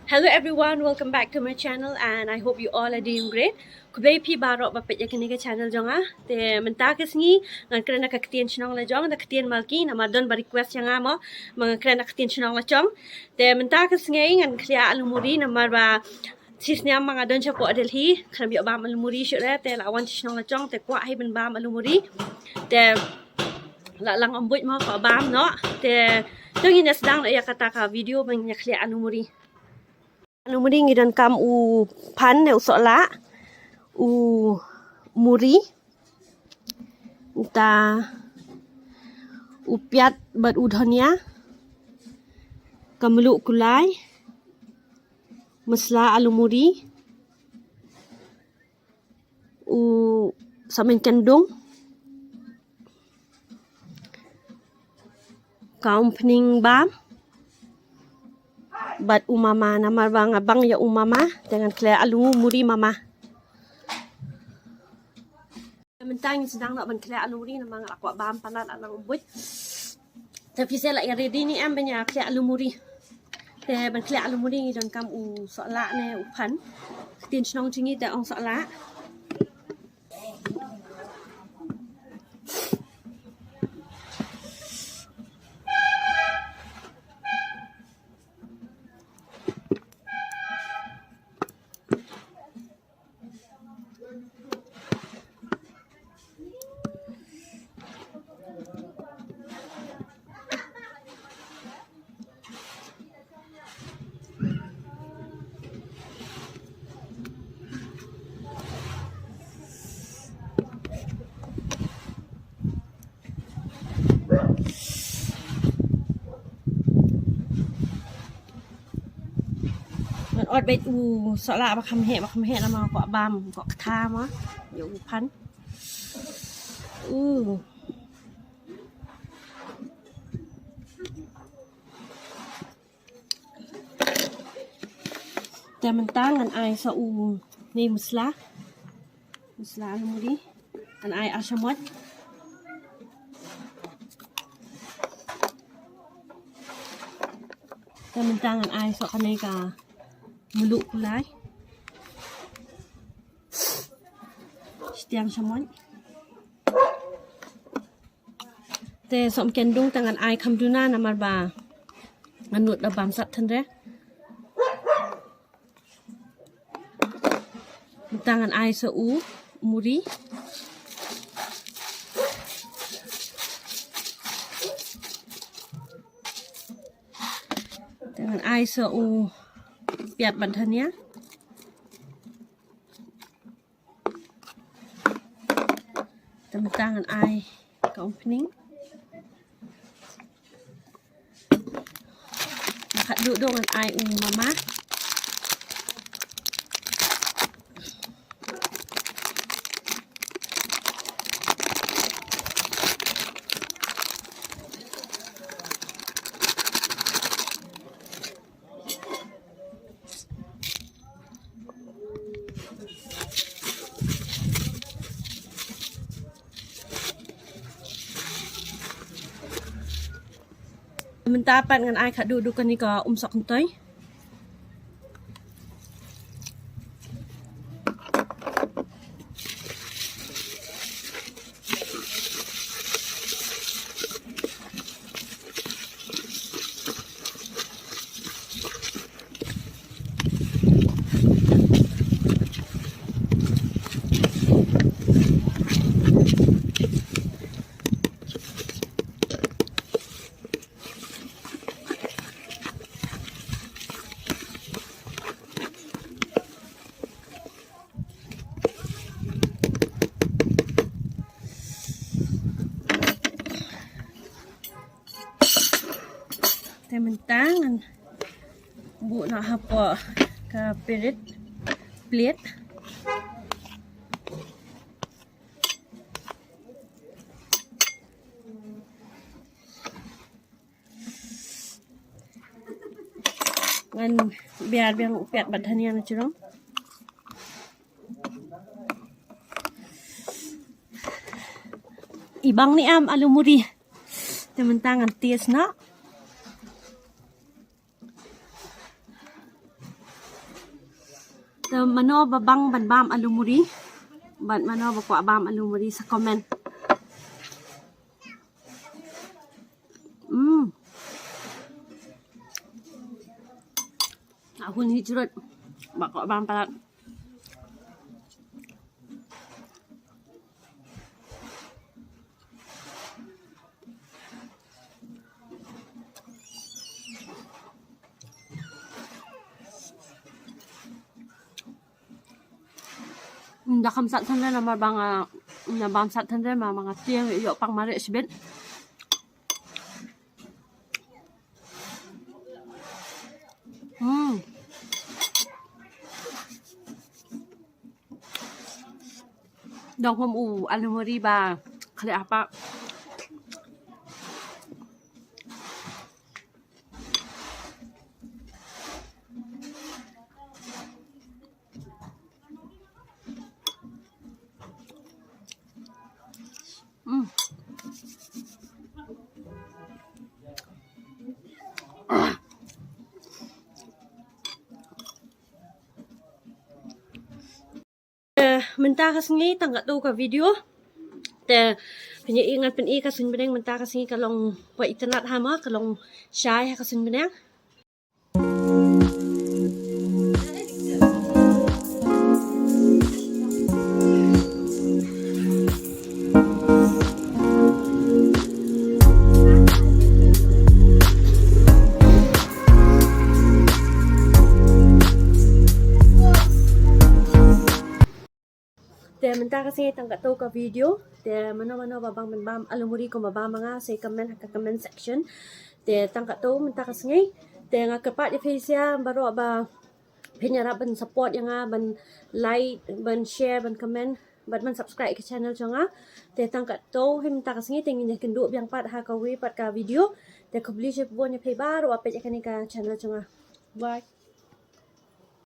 Hello everyone, welcome back to my channel and I hope you all are doing great. Kubai pi barok bapet ya kini ke channel jonga. Te mentak sengi ngan kena kaktian channel la jong, nak kaktian malki nama don ba request yang amo, mga kena kaktian channel la jong. Te mentak sengi ngan klia alumuri nama ba sisnya mga don chapo adelhi, kena biok bam alumuri syure te lawan channel la jong te kwa hai ben bam alumuri. Te la lang ombut mo ko bam no. Te tungin ya sedang ya kata ka video banyak klia alumuri. Alumuri ngidan kam u pan ne usola u muri ta upiat bat udhania kamelu kulai masla alumuri u samen kendung kaum pening bam bat umama nama bang abang ya umama dengan klea alumuri mama. Mentang sedang nak klea alumuri nama aku bam panat alang ubut. Tapi saya lagi ready ni am banyak klea alumuri. Te ban klea alumuri dan kam u sola ne upan. Tin chnong chingi te ong sola.อดไปอูสละมาคำเหแล้วมาเกาะบามเกาะทามะเดี๋ยวพันแต่มันตั้งกันไอซาอูนี่มุสลาลมูดีกันไออาชมัดแต่มันตั้งกันไอซาคันในกาmeluk kulai setiang samon te som kendung tangan ai kamduna namar ba nganut abam sat tendre tangan ai so u muri tangan ai so u piat bantannya tangan ai ke opening kat duduk dengan ai mama mentapan dengan ai kat dudukan ni ka sok kentai tementangan bu nak apa ke plate ngan biar upiat badannya na curang ibang ni am alumuri tementangan ties na Mano babang banbam alumuri. Mano bakwa bam alumuri sa comment. Ako ni jurut bakwa bam pala. Dakam sat tanda na mabang na bam sat tanda mga tiang iyo pang mari sibet. Dong hom alumuri ba kali apa? Mentakas ngi tangga tu ka video te ingat pen kasin beneng mentakas ngi kalong pa internet hama kalong syai kasin beneng. Te menta kasi tangga to ka video te mano babang bam alumuri ko mabama nga sa comment section te tangga to menta kasi te nga kapat ifesia baro ba pinyara ban support yang nga ban like ban share ban comment ban subscribe ke channel jo nga te tangga to menta kasi tingin ya kendu biang pat ha ka wi pat ka video te ko beli je bon ya pe baro apa ya ka channel jo nga. Bye.